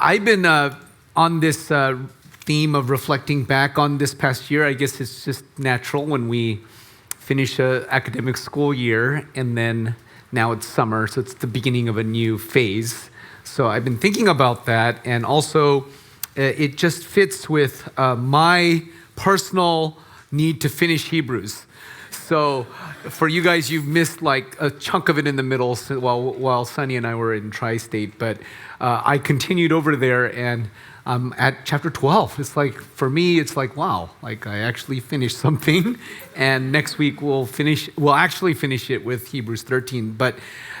I've been on this theme of reflecting back on this past year. I guess it's just natural when we finish an academic school year, and then now it's summer, so it's the beginning of a new phase. So I've been thinking about that, and also it just fits with my personal need to finish Hebrews. So for you guys, you've missed like a chunk of it in the middle while Sunny and I were in Tri-State, but I continued over there, and I'm at chapter 12. It's like, for me, it's like, wow, like I actually finished something, and next week we'll actually finish it with Hebrews 13. But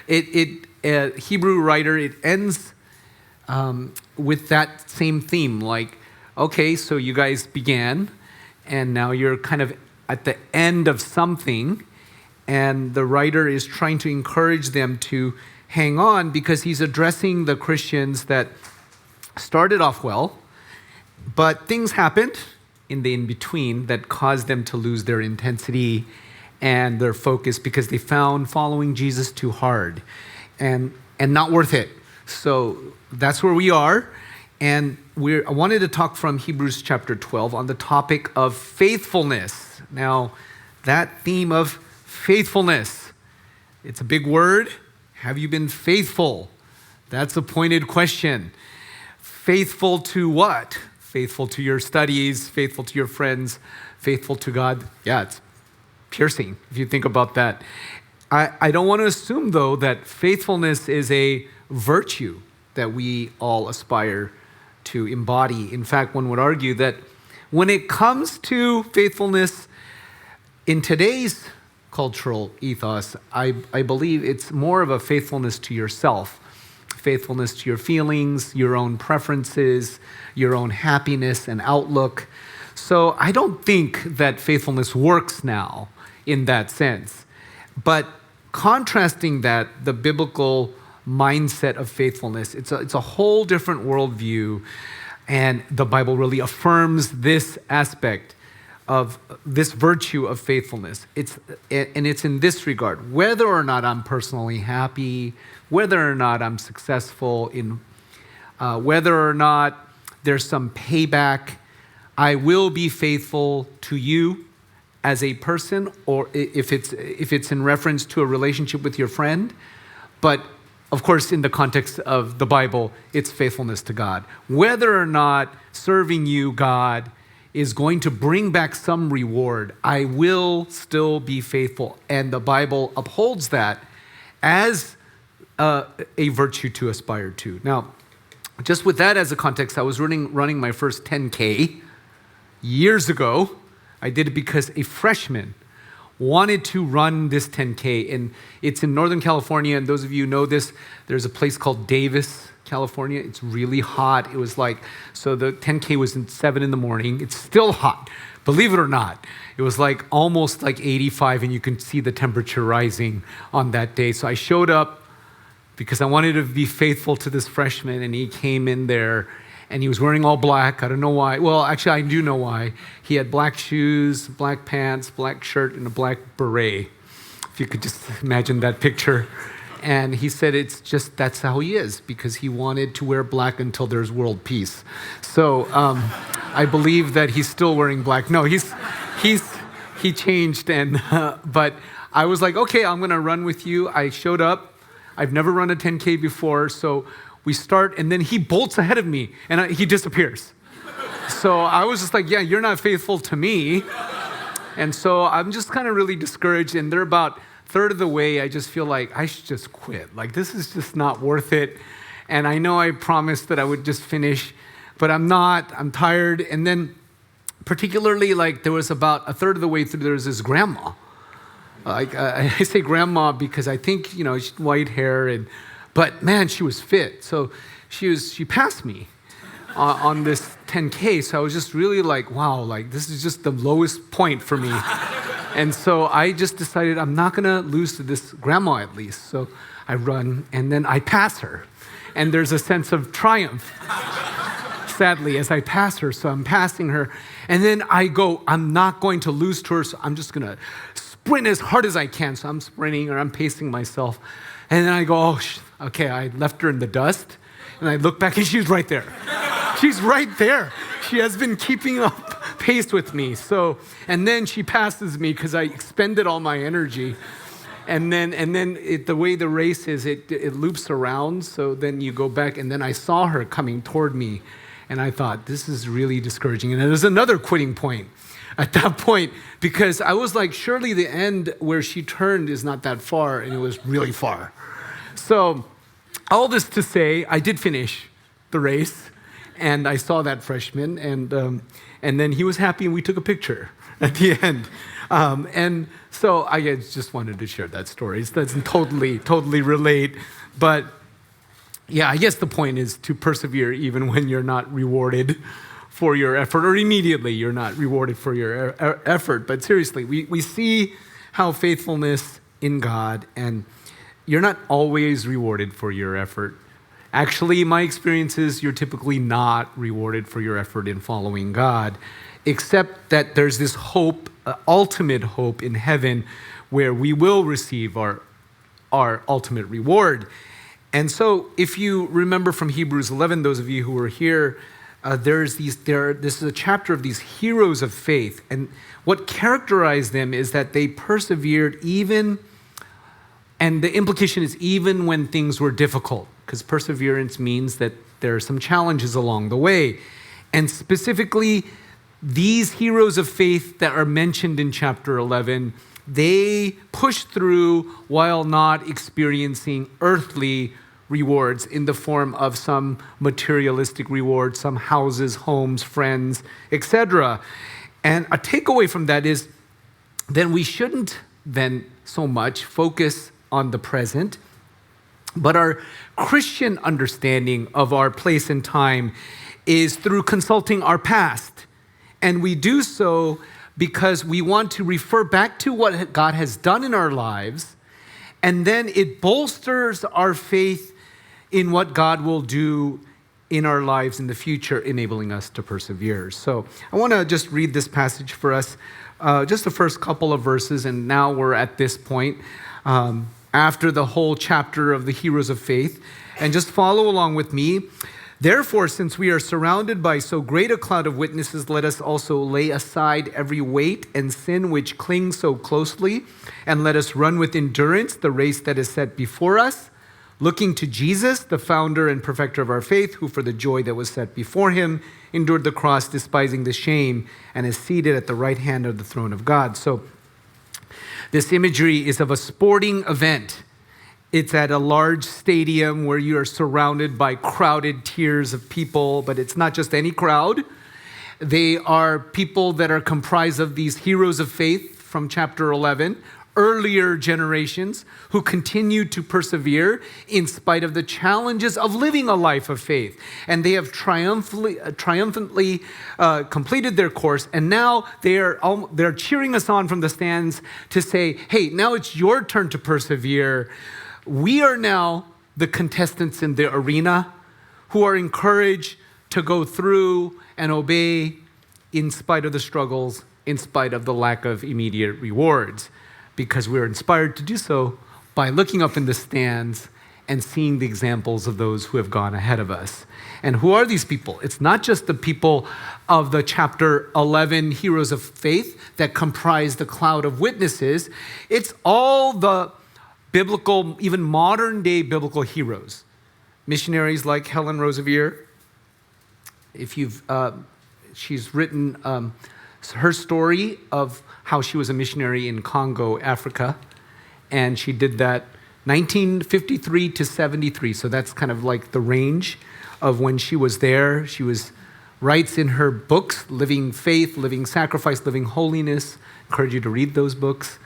Hebrew writer, it ends with that same theme, like, okay, so you guys began, and now you're kind of at the end of something, and the writer is trying to encourage them to hang on because he's addressing the Christians that started off well, but things happened in the in-between that caused them to lose their intensity and their focus because they found following Jesus too hard and not worth it. So that's where we are. And I wanted to talk from Hebrews chapter 12 on the topic of faithfulness. Now, that theme of faithfulness, it's a big word. Have you been faithful? That's a pointed question. Faithful to what? Faithful to your studies, faithful to your friends, faithful to God. Yeah, it's piercing if you think about that. I don't want to assume, though, that faithfulness is a virtue that we all aspire to embody. In fact, one would argue that when it comes to faithfulness in today's cultural ethos, I believe it's more of a faithfulness to yourself, faithfulness to your feelings, your own preferences, your own happiness and outlook. So I don't think that faithfulness works now in that sense. But contrasting that, the biblical mindset of faithfulness, it's a whole different worldview, and the Bible really affirms this aspect of this virtue of faithfulness. It's in this regard: whether or not I'm personally happy, whether or not I'm successful, whether or not there's some payback, I will be faithful to you as a person, or if it's in reference to a relationship with your friend. But of course, in the context of the Bible, it's faithfulness to God. Whether or not serving you, God, is going to bring back some reward, I will still be faithful. And the Bible upholds that as a virtue to aspire to. Now, just with that as a context, I was running my first 10K years ago. I did it because a freshman wanted to run this 10K, and it's in Northern California, and those of you who know this, there's a place called Davis, California. It's really hot. It was like, so the 10K was at 7 in the morning. It's still hot, believe it or not. It was like almost like 85, and you can see the temperature rising on that day. So I showed up because I wanted to be faithful to this freshman, and he came in there, and he was wearing all black. I don't know why. Well, actually, I do know why. He had black shoes, black pants, black shirt, and a black beret. If you could just imagine that picture. And he said that's how he is, because he wanted to wear black until there's world peace. So I believe that he's still wearing black. No, he changed, but I was like, okay, I'm gonna run with you. I showed up. I've never run a 10K before, so we start, and then he bolts ahead of me, and he disappears. So I was just like, yeah, you're not faithful to me. And so I'm just kind of really discouraged, and they're about a third of the way. I just feel like I should just quit. Like, this is just not worth it. And I know I promised that I would just finish, but I'm not. I'm tired. And then particularly, like, there was about a third of the way through, there was this grandma. I say grandma because I think, she had white hair, but man, she was fit. So she passed me on this 10K. So I was just really like, wow, like this is just the lowest point for me. And so I just decided I'm not gonna lose to this grandma at least. So I run, and then I pass her. And there's a sense of triumph, sadly, as I pass her. So I'm passing her. And then I go, I'm not going to lose to her, so I'm just gonna sprint as hard as I can. So I'm sprinting, or I'm pacing myself. And then I go, okay, I left her in the dust. And I look back and she's right there. She's right there. She has been keeping up pace with me. And then she passes me because I expended all my energy. And then the way the race is, it loops around. So then you go back, and then I saw her coming toward me. And I thought, this is really discouraging. And there's another quitting point at that point, because I was like, surely the end where she turned is not that far, and it was really far. So all this to say, I did finish the race, and I saw that freshman, and then he was happy, and we took a picture at the end. And so I just wanted to share that story. It doesn't totally relate, but yeah, I guess the point is to persevere even when you're not rewarded for your effort, or immediately you're not rewarded for your effort. But seriously, we see how faithfulness in God, and you're not always rewarded for your effort. Actually, my experience is you're typically not rewarded for your effort in following God, except that there's this hope, ultimate hope in heaven, where we will receive our ultimate reward. And so if you remember from Hebrews 11, those of you who were here, this is a chapter of these heroes of faith. And what characterized them is that they persevered even, and the implication is even when things were difficult, because perseverance means that there are some challenges along the way. And specifically, these heroes of faith that are mentioned in chapter 11, they pushed through while not experiencing earthly rewards in the form of some materialistic reward, some houses, homes, friends, etc. And a takeaway from that is then we shouldn't then so much focus on the present, but our Christian understanding of our place and time is through consulting our past. And we do so because we want to refer back to what God has done in our lives, and then it bolsters our faith in what God will do in our lives in the future, enabling us to persevere. So I want to just read this passage for us, just the first couple of verses, and now we're at this point, after the whole chapter of the heroes of faith, and just follow along with me. Therefore, since we are surrounded by so great a cloud of witnesses, let us also lay aside every weight and sin which clings so closely, and let us run with endurance the race that is set before us, looking to Jesus, the founder and perfecter of our faith, who for the joy that was set before him endured the cross, despising the shame, and is seated at the right hand of the throne of God. So this imagery is of a sporting event. It's at a large stadium where you are surrounded by crowded tiers of people, but it's not just any crowd. They are people that are comprised of these heroes of faith from chapter 11, earlier generations who continue to persevere in spite of the challenges of living a life of faith. And they have triumphantly completed their course. And now they're cheering us on from the stands to say, hey, now it's your turn to persevere. We are now the contestants in the arena who are encouraged to go through and obey in spite of the struggles, in spite of the lack of immediate rewards, because we're inspired to do so by looking up in the stands and seeing the examples of those who have gone ahead of us. And who are these people? It's not just the people of the chapter 11 heroes of faith that comprise the cloud of witnesses. It's all the biblical, even modern day biblical heroes. Missionaries like Helen Roseveare. She's written her story of how she was a missionary in Congo, Africa, and she did that 1953 to 73. So that's kind of like the range of when she was there. She writes in her books, Living Faith, Living Sacrifice, Living Holiness. I encourage you to read those books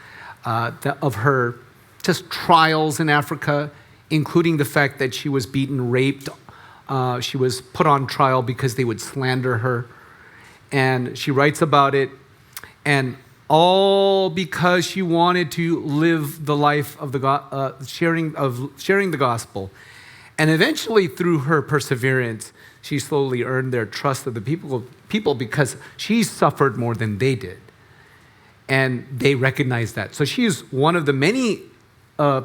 of her just trials in Africa, including the fact that she was beaten, raped. She was put on trial because they would slander her. And she writes about it, and all because she wanted to live the life of the sharing the gospel. And eventually, through her perseverance, she slowly earned their trust of the people because she suffered more than they did. And they recognized that. So she is one of the many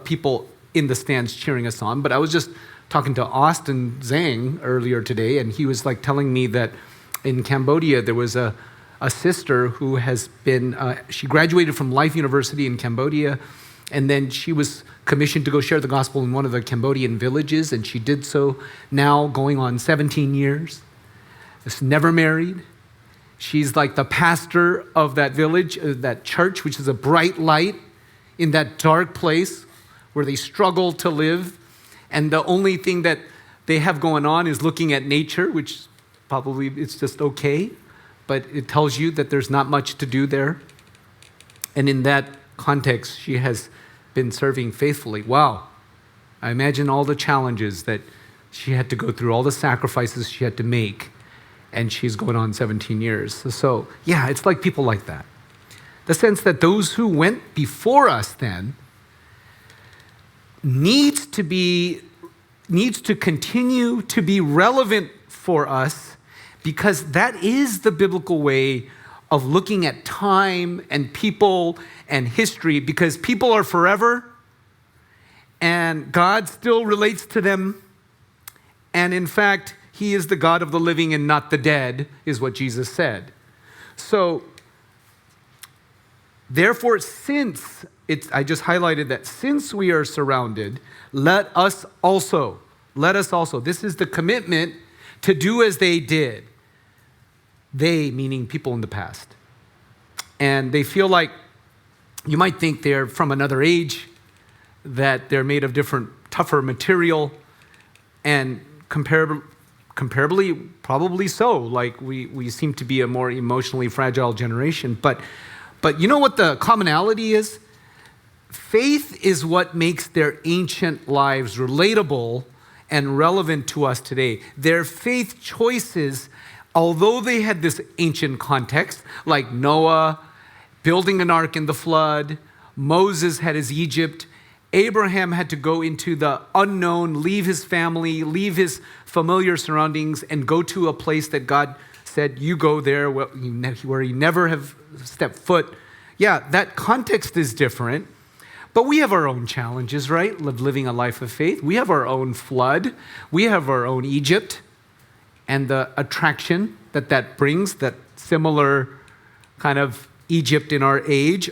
people in the stands cheering us on, but I was just talking to Austin Zhang earlier today, and he was like telling me that in Cambodia there was a sister who has been, she graduated from Life University in Cambodia, and then she was commissioned to go share the gospel in one of the Cambodian villages, and she did so now going on 17 years. She's never married. She's like the pastor of that village, that church, which is a bright light in that dark place where they struggle to live. And the only thing that they have going on is looking at nature, which probably it's just okay, but it tells you that there's not much to do there. And in that context, she has been serving faithfully. Wow. I imagine all the challenges that she had to go through, all the sacrifices she had to make. And she's going on 17 years. So, yeah, it's like people like that. The sense that those who went before us then needs to continue to be relevant for us, because that is the biblical way of looking at time and people and history, because people are forever and God still relates to them. And in fact, He is the God of the living and not the dead, is what Jesus said. So, therefore, I just highlighted that since we are surrounded, let us also, this is the commitment to do as they did. They, meaning people in the past. And they feel like, you might think they're from another age, that they're made of different, tougher material, and comparably, probably so. Like we seem to be a more emotionally fragile generation. But you know what the commonality is? Faith is what makes their ancient lives relatable and relevant to us today. Their faith choices, although they had this ancient context, like Noah building an ark in the flood, Moses had his Egypt, Abraham had to go into the unknown, leave his family, leave his familiar surroundings, and go to a place that God said, you go there, where you never have stepped foot. Yeah, that context is different, but we have our own challenges, right? Living a life of faith. We have our own flood. We have our own Egypt, and the attraction that brings, that similar kind of Egypt in our age.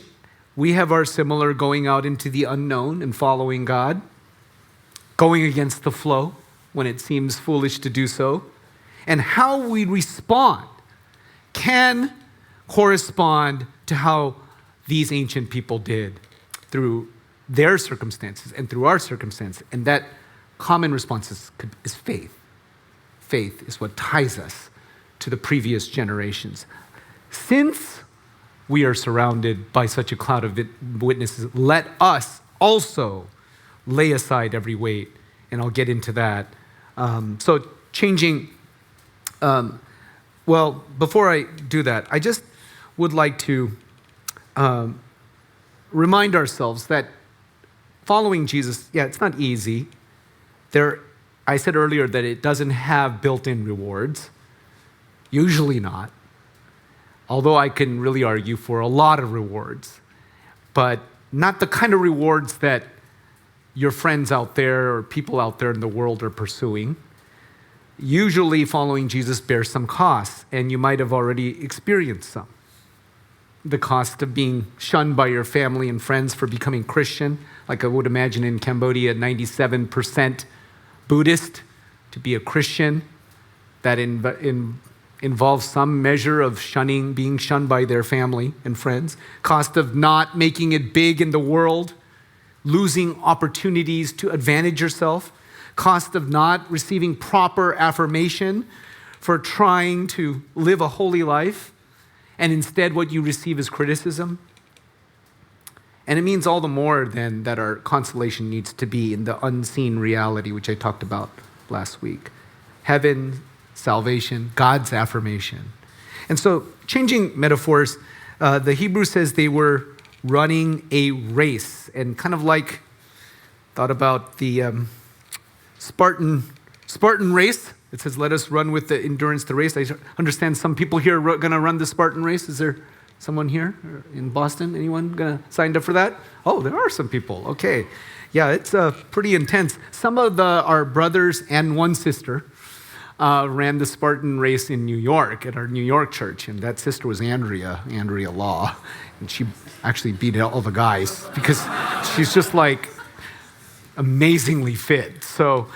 We have our similar going out into the unknown and following God, going against the flow when it seems foolish to do so. And how we respond can correspond to how these ancient people did through their circumstances and through our circumstances. And that common response is faith. Faith is what ties us to the previous generations. Since we are surrounded by such a cloud of witnesses, let us also lay aside every weight, and I'll get into that. So changing, before I do that, I just would like to remind ourselves that following Jesus, it's not easy. I said earlier that it doesn't have built-in rewards, usually not. Although I can really argue for a lot of rewards, but not the kind of rewards that your friends out there or people out there in the world are pursuing. Usually following Jesus bears some costs, and you might have already experienced some. The cost of being shunned by your family and friends for becoming Christian, like I would imagine in Cambodia, 97% Buddhist to be a Christian. That involves some measure of being shunned by their family and friends. Cost of not making it big in the world, losing opportunities to advantage yourself. Cost of not receiving proper affirmation for trying to live a holy life, and instead what you receive is criticism. And it means all the more then that our consolation needs to be in the unseen reality, which I talked about last week. Heaven, salvation, God's affirmation. And so, changing metaphors, the Hebrew says they were running a race, and kind of like, thought about the Spartan race. It says, let us run with the endurance the race. I understand some people here are going to run the Spartan race. Is there Someone here in Boston? Anyone gonna signed up for that? Oh, there are some people. Okay. Yeah, it's pretty intense. Some of our brothers and one sister ran the Spartan race in New York at our New York church, and that sister was Andrea Law, and she actually beat all the guys because she's just like amazingly fit. So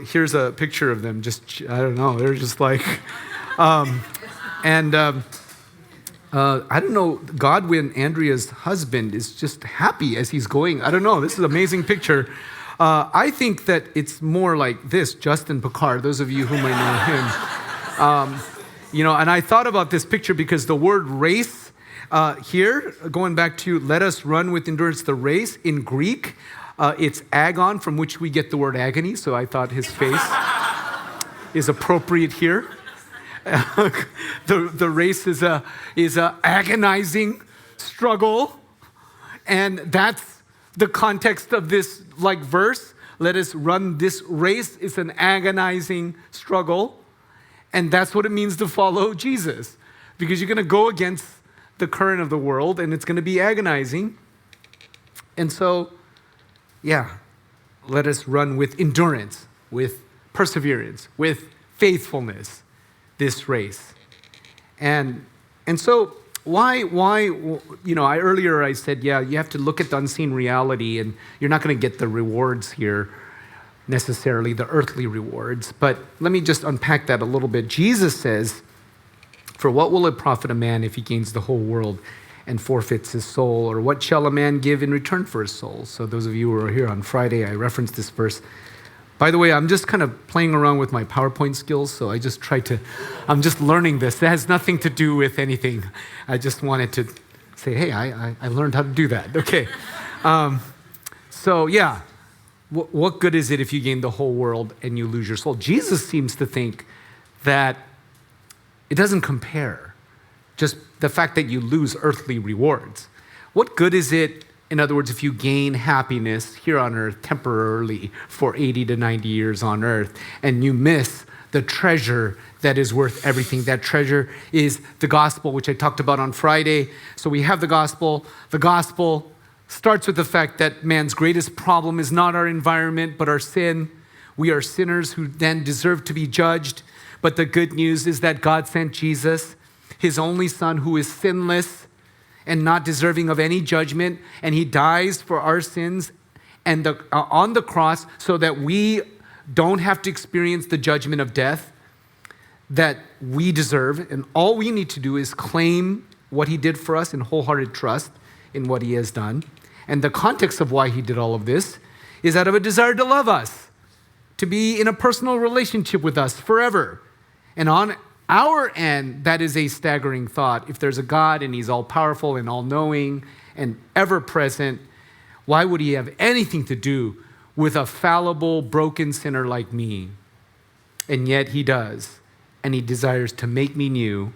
here's a picture of them. Just, I don't know, they're just like, I don't know, Godwin, Andrea's husband, is just happy as he's going. I don't know, this is an amazing picture. I think that it's more like this, Justin Picard, those of you who might know him. And I thought about this picture because the word race here, going back to let us run with endurance the race, in Greek, it's agon, from which we get the word agony, so I thought his face is appropriate here. The race is a agonizing struggle, and that's the context of this verse. Let us run this race. It's an agonizing struggle, and that's what it means to follow Jesus, because you're going to go against the current of the world, and it's going to be agonizing. And so, let us run with endurance, with perseverance, with faithfulness, this race. And so why, earlier I said, you have to look at the unseen reality, and you're not going to get the rewards here, necessarily the earthly rewards. But let me just unpack that a little bit. Jesus says, for what will it profit a man if he gains the whole world and forfeits his soul? Or what shall a man give in return for his soul? So those of you who were here on Friday, I referenced this verse. By the way, I'm just kind of playing around with my PowerPoint skills, so I'm just learning this. It has nothing to do with anything. I just wanted to say, hey, I learned how to do that. Okay. What good is it if you gain the whole world and you lose your soul? Jesus seems to think that it doesn't compare, just the fact that you lose earthly rewards. What good is it, in other words, if you gain happiness here on earth temporarily for 80 to 90 years on earth, and you miss the treasure that is worth everything? That treasure is the gospel, which I talked about on Friday. So we have the gospel. The gospel starts with the fact that man's greatest problem is not our environment, but our sin. We are sinners who then deserve to be judged. But the good news is that God sent Jesus, his only son, who is sinless and not deserving of any judgment, and he dies for our sins and on the cross so that we don't have to experience the judgment of death that we deserve. And all we need to do is claim what he did for us in wholehearted trust in what he has done. And the context of why he did all of this is out of a desire to love us, to be in a personal relationship with us forever. And on our end, that is a staggering thought. If there's a God and he's all-powerful and all-knowing and ever-present, why would he have anything to do with a fallible, broken sinner like me? And yet he does. And he desires to make me new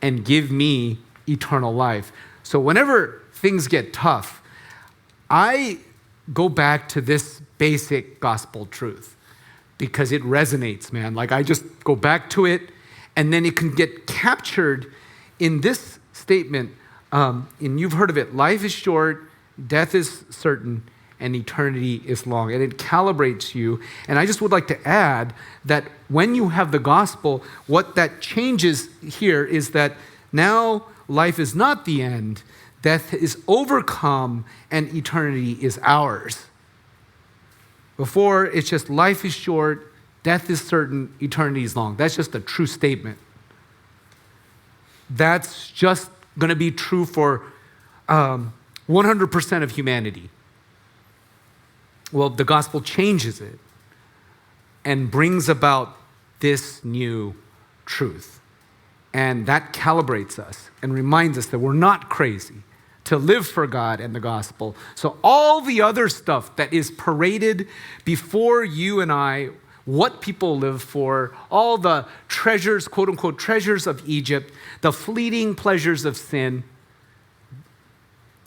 and give me eternal life. So whenever things get tough, I go back to this basic gospel truth because it resonates, man. I just go back to it. And then it can get captured in this statement, and you've heard of it: life is short, death is certain, and eternity is long. And it calibrates you. And I just would like to add that when you have the gospel, what that changes here is that now life is not the end, death is overcome, and eternity is ours. Before, it's just life is short, death is certain, eternity is long. That's just a true statement. That's just going to be true for 100% of humanity. Well, the gospel changes it and brings about this new truth. And that calibrates us and reminds us that we're not crazy to live for God and the gospel. So all the other stuff that is paraded before you and I, what people live for, all the treasures, quote unquote, treasures of Egypt, the fleeting pleasures of sin,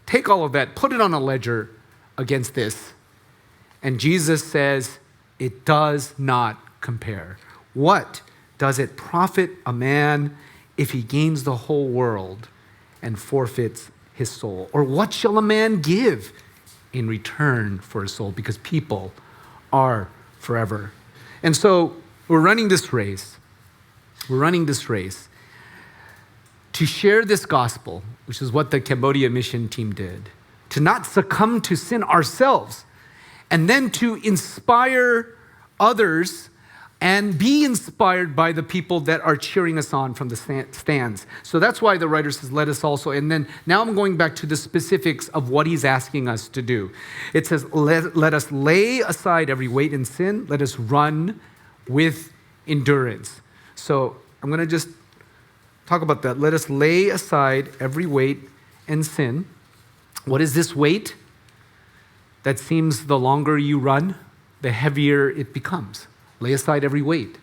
take all of that, put it on a ledger against this. And Jesus says, it does not compare. What does it profit a man if he gains the whole world and forfeits his soul? Or what shall a man give in return for his soul? Because people are forever. And so we're running this race. We're running this race to share this gospel, which is what the Cambodia mission team did, to not succumb to sin ourselves, and then to inspire others and be inspired by the people that are cheering us on from the stands. So that's why the writer says, let us also. And then now I'm going back to the specifics of what he's asking us to do. It says, let us lay aside every weight and sin. Let us run with endurance. So I'm going to just talk about that. Let us lay aside every weight and sin. What is this weight? That seems the longer you run, the heavier it becomes. Lay aside every weight.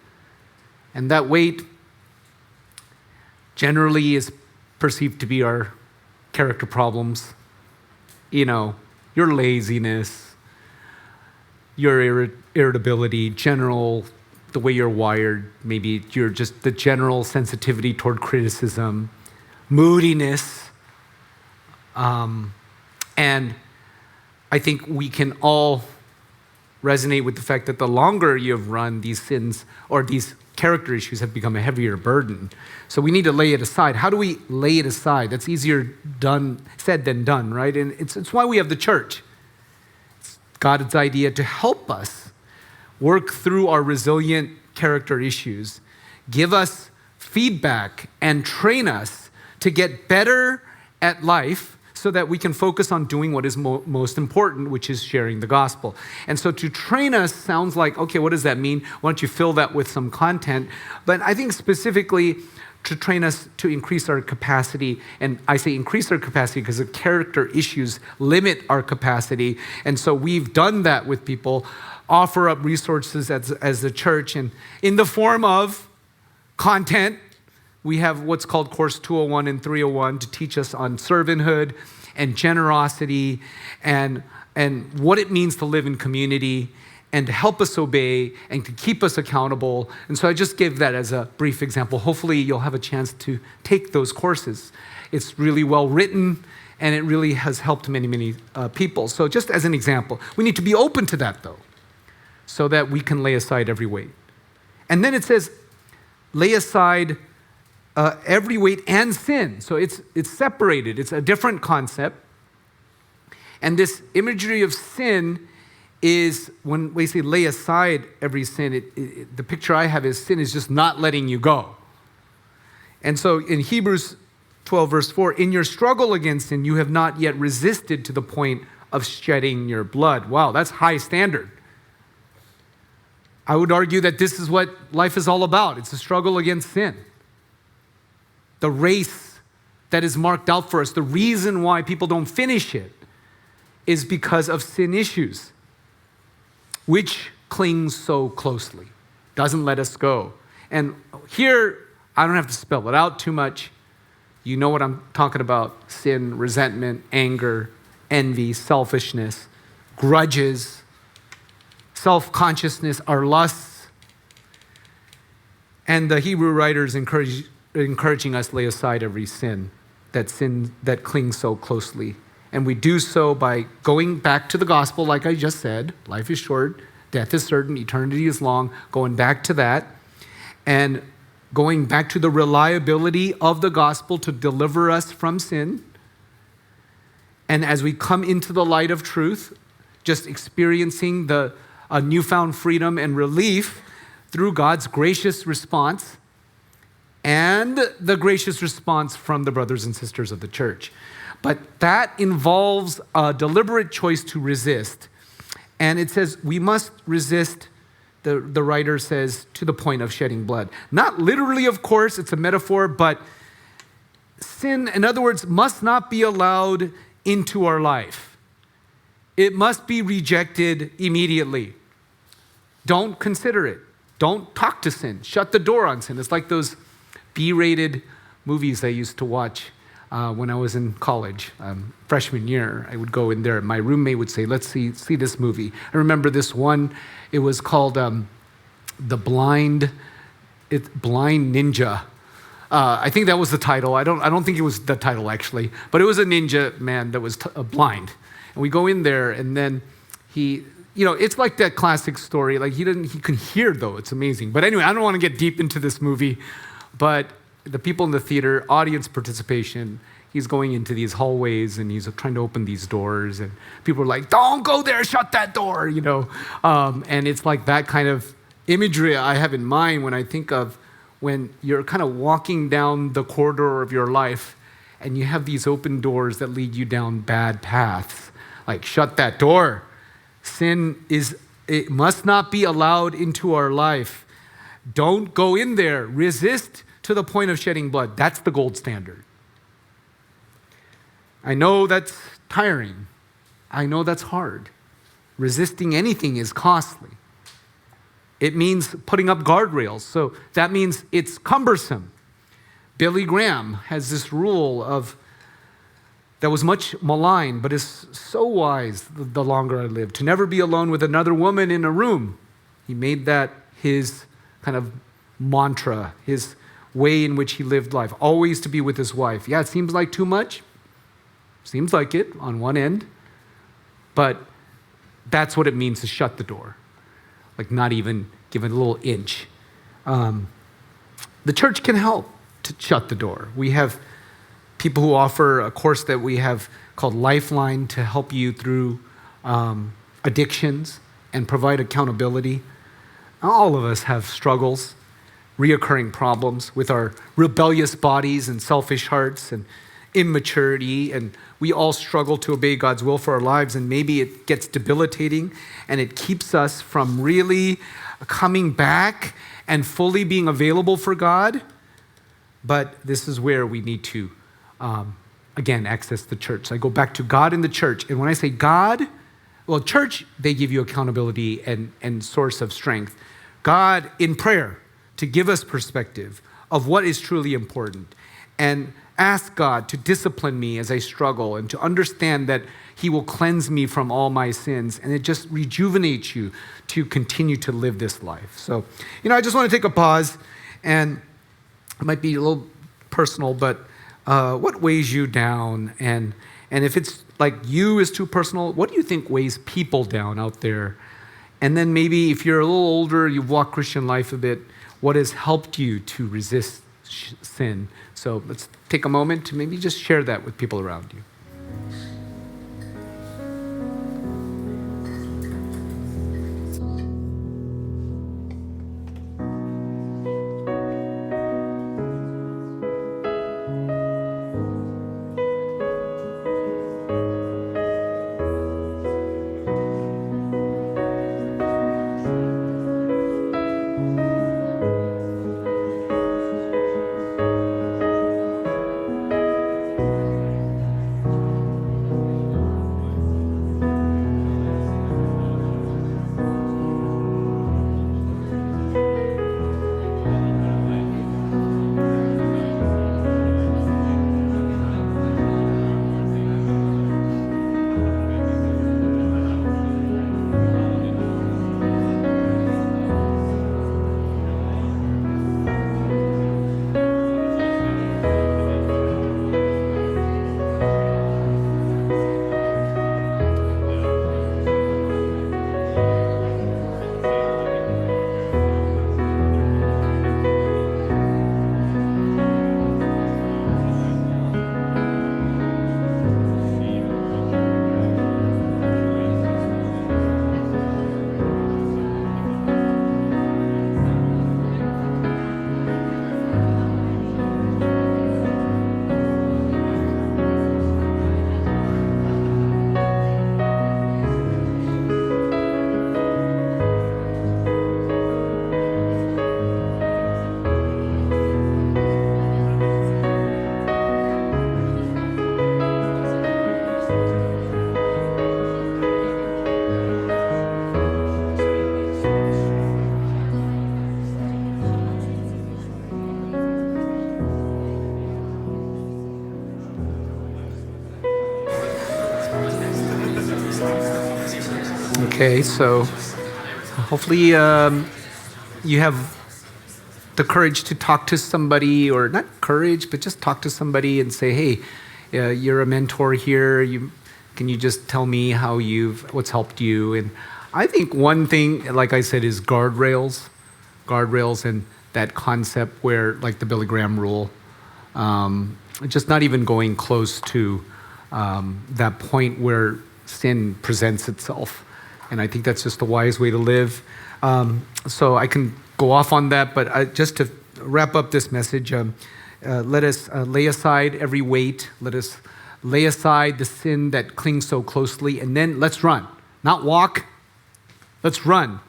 And that weight generally is perceived to be our character problems. You know, your laziness, your irritability, the way you're wired, maybe you're just the general sensitivity toward criticism, moodiness. And I think we can all resonate with the fact that the longer you've run, these sins or these character issues have become a heavier burden. So we need to lay it aside. How do we lay it aside? That's easier said than done, right? And it's why we have the church. It's God's idea to help us work through our resilient character issues, give us feedback, and train us to get better at life so that we can focus on doing what is most important, which is sharing the gospel. And so to train us sounds like, okay, what does that mean? Why don't you fill that with some content? But I think specifically to train us to increase our capacity, and I say increase our capacity because the character issues limit our capacity. And so we've done that with people, offer up resources as the church, and in the form of content. We have what's called Course 201 and 301 to teach us on servanthood and generosity and what it means to live in community and to help us obey and to keep us accountable. And so I just gave that as a brief example. Hopefully you'll have a chance to take those courses. It's really well written and it really has helped many, many people. So just as an example, we need to be open to that though, so that we can lay aside every weight. And then it says, lay aside every weight and sin. So it's separated. It's a different concept. And this imagery of sin is, when we say lay aside every sin, the picture I have is sin is just not letting you go. And so in Hebrews 12 verse 4, in your struggle against sin, you have not yet resisted to the point of shedding your blood. Wow, that's high standard. I would argue that this is what life is all about. It's a struggle against sin. The race that is marked out for us, the reason why people don't finish it is because of sin issues, which clings so closely, doesn't let us go. And here, I don't have to spell it out too much. You know what I'm talking about: sin, resentment, anger, envy, selfishness, grudges, self-consciousness, our lusts. And the Hebrew writers encouraging us lay aside every sin that clings so closely. And we do so by going back to the gospel, like I just said. Life is short, death is certain, eternity is long. Going back to that and going back to the reliability of the gospel to deliver us from sin. And as we come into the light of truth, just experiencing a newfound freedom and relief through God's gracious response and the gracious response from the brothers and sisters of the church. But that involves a deliberate choice to resist. And it says we must resist, the writer says, to the point of shedding blood. Not literally, of course, it's a metaphor, but sin, in other words, must not be allowed into our life. It must be rejected immediately. Don't consider it. Don't talk to sin. Shut the door on sin. It's like those B-rated movies I used to watch when I was in college, freshman year. I would go in there. My roommate would say, let's see this movie. I remember this one. It was called The Blind Ninja. I think that was the title. I don't think it was the title actually, but it was a ninja man that was blind. And we go in there, and then he, it's like that classic story. Like he can hear though. It's amazing. But anyway, I don't want to get deep into this movie, but the people in the theater, audience participation, he's going into these hallways and he's trying to open these doors, and people are like, "Don't go there, shut that door," and it's like that kind of imagery I have in mind when I think of when you're kind of walking down the corridor of your life and you have these open doors that lead you down bad paths. Like, shut that door. It must not be allowed into our life. Don't go in there. Resist to the point of shedding blood. That's the gold standard. I know that's tiring. I know that's hard. Resisting anything is costly. It means putting up guardrails. So that means it's cumbersome. Billy Graham has this rule that was much maligned, but is so wise the longer I live, to never be alone with another woman in a room. He made that his kind of mantra, his way in which he lived life, always to be with his wife. Yeah, it seems like too much. Seems like it on one end, but that's what it means to shut the door. Like not even give it a little inch. The church can help to shut the door. We have people who offer a course that we have called Lifeline to help you through addictions and provide accountability. All of us have struggles, reoccurring problems with our rebellious bodies and selfish hearts and immaturity, and we all struggle to obey God's will for our lives, and maybe it gets debilitating and it keeps us from really coming back and fully being available for God. But this is where we need to, again, access the church. So I go back to God in the church, and when I say God, well, church, they give you accountability and source of strength. God in prayer to give us perspective of what is truly important, and ask God to discipline me as I struggle and to understand that he will cleanse me from all my sins, and it just rejuvenates you to continue to live this life. So, I just want to take a pause, and it might be a little personal, but what weighs you down? And if it's like you is too personal, what do you think weighs people down out there? And then maybe if you're a little older, you've walked Christian life a bit, what has helped you to resist sin? So let's take a moment to maybe just share that with people around you. Okay, so hopefully you have the courage to talk to somebody, or not courage, but just talk to somebody and say, hey, you're a mentor here. Can you just tell me what's helped you? And I think one thing, like I said, is guardrails, and that concept where, like the Billy Graham rule, just not even going close to that point where sin presents itself. And I think that's just a wise way to live. So I can go off on that, but just to wrap up this message, let us lay aside every weight. Let us lay aside the sin that clings so closely, and then let's run. Not walk, let's run.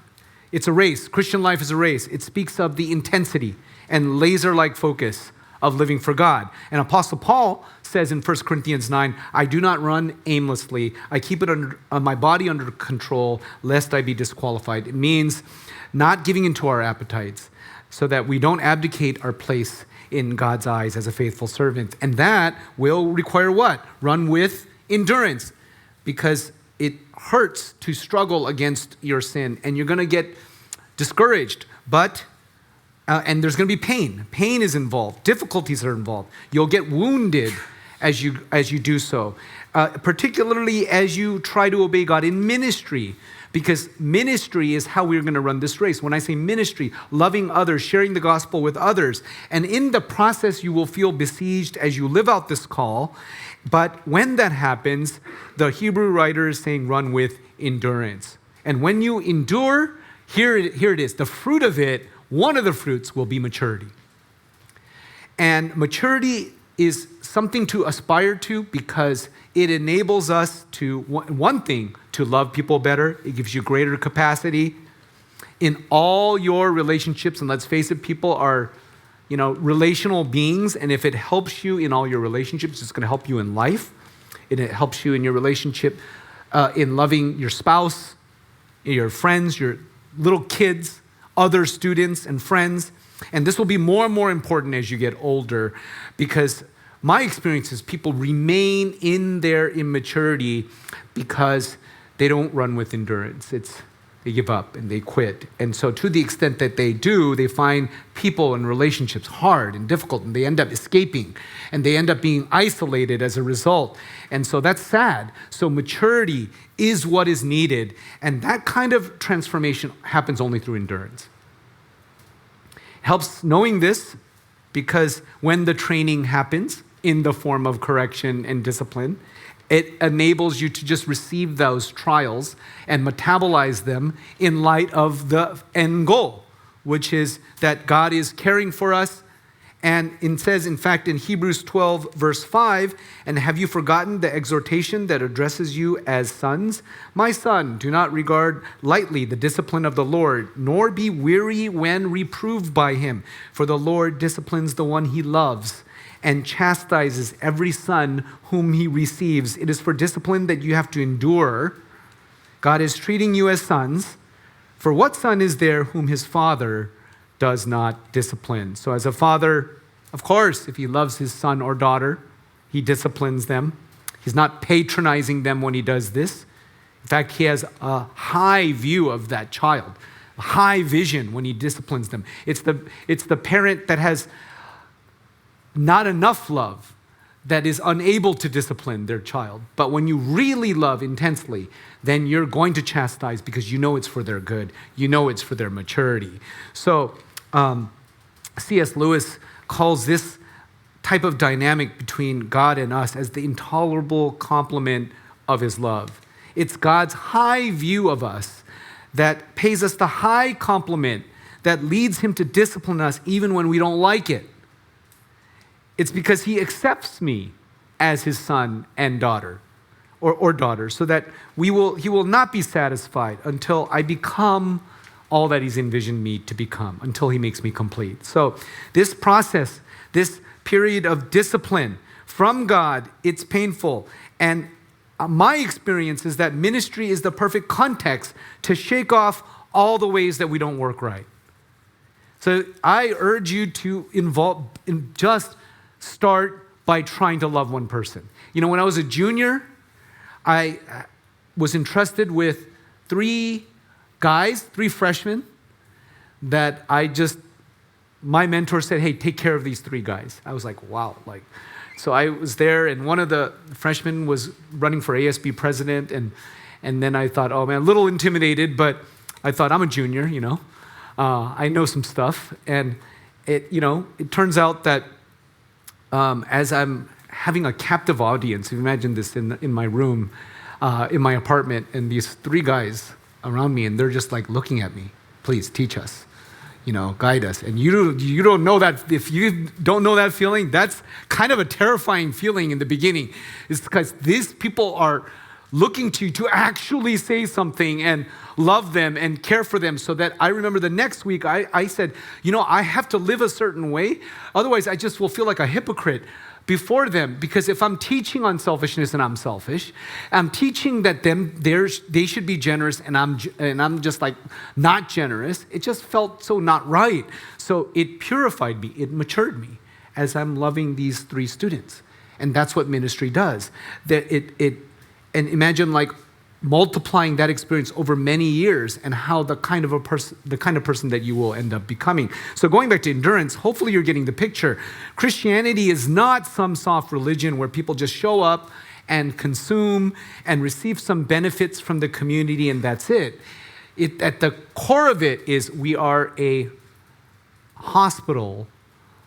It's a race. Christian life is a race. It speaks of the intensity and laser-like focus of living for God. And Apostle Paul says in 1 Corinthians 9, I do not run aimlessly. I keep it my body under control, lest I be disqualified. It means not giving into our appetites so that we don't abdicate our place in God's eyes as a faithful servant. And that will require what? Run with endurance, because it hurts to struggle against your sin, and you're going to get discouraged, and there's going to be pain. Pain is involved. Difficulties are involved. You'll get wounded as you do so, particularly as you try to obey God in ministry, because ministry is how we're going to run this race. When I say ministry, loving others, sharing the gospel with others, and in the process you will feel besieged as you live out this call. But when that happens, the Hebrew writer is saying run with endurance. And when you endure, here it is. The fruit of it, one of the fruits will be maturity. And maturity is something to aspire to because it enables us to, one thing, to love people better. It gives you greater capacity in all your relationships. And let's face it, people are, relational beings. And if it helps you in all your relationships, it's going to help you in life. And it helps you in your relationship in loving your spouse, your friends, your little kids, other students and friends. And this will be more and more important as you get older, because my experience is people remain in their immaturity because they don't run with endurance. They give up and they quit. And so to the extent that they do, they find people and relationships hard and difficult, and they end up escaping, and they end up being isolated as a result. And so that's sad. So maturity is what is needed. And that kind of transformation happens only through endurance. Helps knowing this, because when the training happens in the form of correction and discipline, it enables you to just receive those trials and metabolize them in light of the end goal, which is that God is caring for us. And it says, in fact, in Hebrews 12, verse 5, and have you forgotten the exhortation that addresses you as sons? My son, do not regard lightly the discipline of the Lord, nor be weary when reproved by him. For the Lord disciplines the one he loves and chastises every son whom he receives. It is for discipline that you have to endure. God is treating you as sons. For what son is there whom his father does not discipline? So as a father, of course, if he loves his son or daughter, he disciplines them. He's not patronizing them when he does this. In fact, he has a high view of that child, a high vision when he disciplines them. It's the parent that has not enough love that is unable to discipline their child. But when you really love intensely, then you're going to chastise because you know it's for their good. You know it's for their maturity. So C.S. Lewis calls this type of dynamic between God and us as the intolerable complement of his love. It's God's high view of us that pays us the high compliment that leads him to discipline us even when we don't like it. It's because he accepts me as his son and daughter, or daughter, so that he will not be satisfied until I become all that he's envisioned me to become, until he makes me complete. So this process, this period of discipline from God, it's painful. And my experience is that ministry is the perfect context to shake off all the ways that we don't work right. So I urge you to just start by trying to love one person. When I was a junior, I was entrusted with 3 freshmen that I just my mentor said, hey, take care of these 3 guys. I was like, wow. So I was there, and one of the freshmen was running for ASB president, and then I thought, oh man, a little intimidated, but I thought, I'm a junior, I know some stuff. And it turns out that as I'm having a captive audience, imagine this in my room, in my apartment, and these 3 guys around me, and they're just like looking at me, please teach us, guide us. And you don't know that. If you don't know that feeling, that's kind of a terrifying feeling in the beginning. It's because these people are looking to you to actually say something and love them and care for them. So that I remember the next week, I said, I have to live a certain way. Otherwise, I just will feel like a hypocrite before them. Because if I'm teaching on selfishness and I'm selfish, I'm teaching that they should be generous and I'm just like not generous. It just felt so not right. So it purified me. It matured me as I'm loving these 3 students. And that's what ministry does. And imagine multiplying that experience over many years and how the kind of person that you will end up becoming. So going back to endurance, hopefully you're getting the picture. Christianity is not some soft religion where people just show up and consume and receive some benefits from the community and that's it. At the core of it is we are a hospital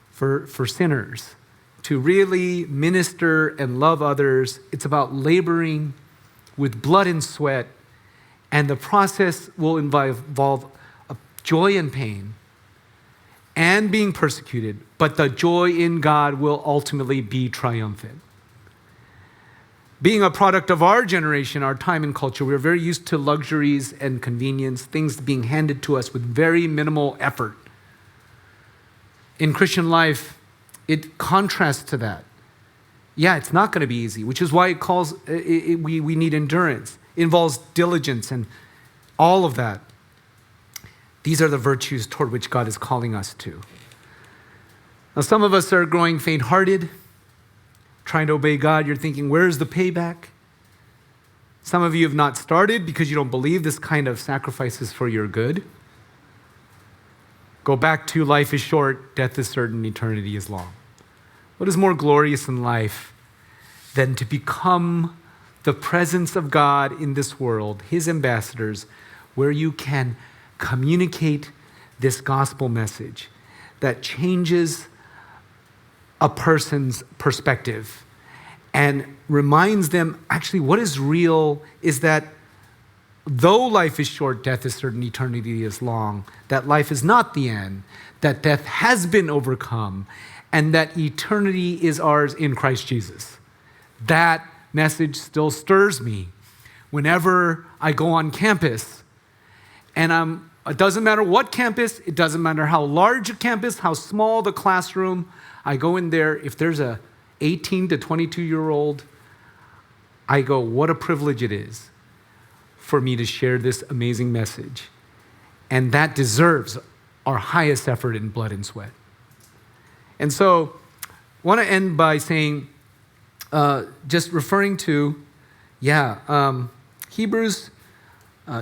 for sinners to really minister and love others. It's about laboring with blood and sweat, and the process will involve joy and pain and being persecuted, but the joy in God will ultimately be triumphant. Being a product of our generation, our time and culture, we're very used to luxuries and convenience, things being handed to us with very minimal effort. In Christian life, it contrasts to that. Yeah, it's not going to be easy, which is why we need endurance. It involves diligence and all of that. These are the virtues toward which God is calling us to. Now, some of us are growing faint-hearted, trying to obey God. You're thinking, where's the payback? Some of you have not started because you don't believe this kind of sacrifice is for your good. Go back to life is short, death is certain, eternity is long. What is more glorious in life than to become the presence of God in this world, his ambassadors, where you can communicate this gospel message that changes a person's perspective and reminds them actually what is real is that though life is short, death is certain, eternity is long, that life is not the end, that death has been overcome, and that eternity is ours in Christ Jesus. That message still stirs me whenever I go on campus. And it doesn't matter what campus, it doesn't matter how large a campus, how small the classroom. I go in there, if there's a 18 to 22-year-old, I go, what a privilege it is for me to share this amazing message. And that deserves our highest effort in blood and sweat. And so I want to end by saying, just referring to, Hebrews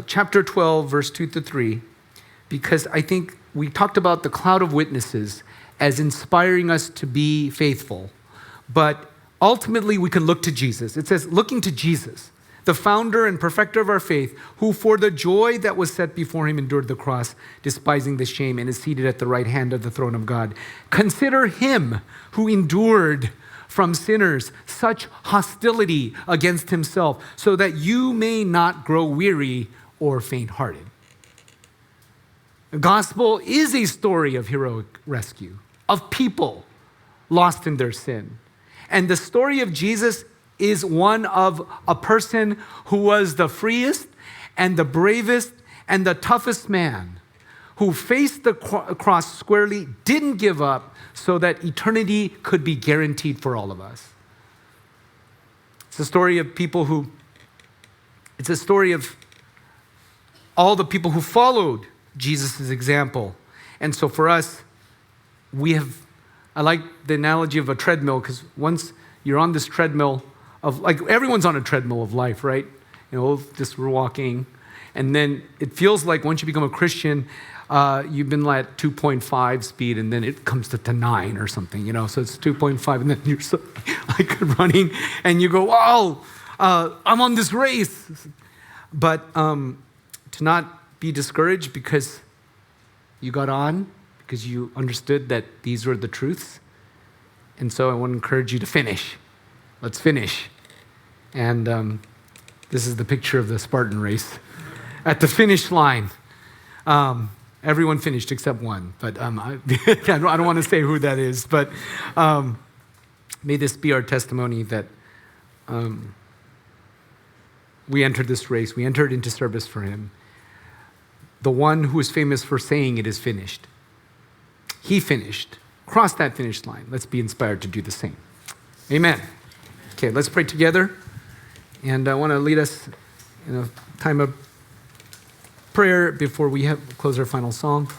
chapter 12, verse 2-3, because I think we talked about the cloud of witnesses as inspiring us to be faithful. But ultimately, we can look to Jesus. It says, looking to Jesus, the founder and perfecter of our faith, who for the joy that was set before him endured the cross, despising the shame, and is seated at the right hand of the throne of God. Consider him who endured from sinners such hostility against himself, so that you may not grow weary or faint-hearted. The gospel is a story of heroic rescue, of people lost in their sin. And the story of Jesus is one of a person who was the freest and the bravest and the toughest man, who faced the cross squarely, didn't give up, so that eternity could be guaranteed for all of us. It's a story of it's a story of all the people who followed Jesus' example. And so for us, I like the analogy of a treadmill, because once you're on this treadmill of, everyone's on a treadmill of life, right? Just we're walking. And then it feels like once you become a Christian, you've been at 2.5 speed, and then it comes to 9 or something, So it's 2.5, and then you're like running, and you go, wow, I'm on this race. But to not be discouraged because you got on, because you understood that these were the truths. And so I want to encourage you to finish. Let's finish. And this is the picture of the Spartan race. At the finish line, everyone finished except one. But I don't want to say who that is. But may this be our testimony that we entered this race. We entered into service for him. The one who is famous for saying it is finished. He finished. Cross that finish line. Let's be inspired to do the same. Amen. Okay, let's pray together. And I want to lead us in a time of prayer before we close our final song.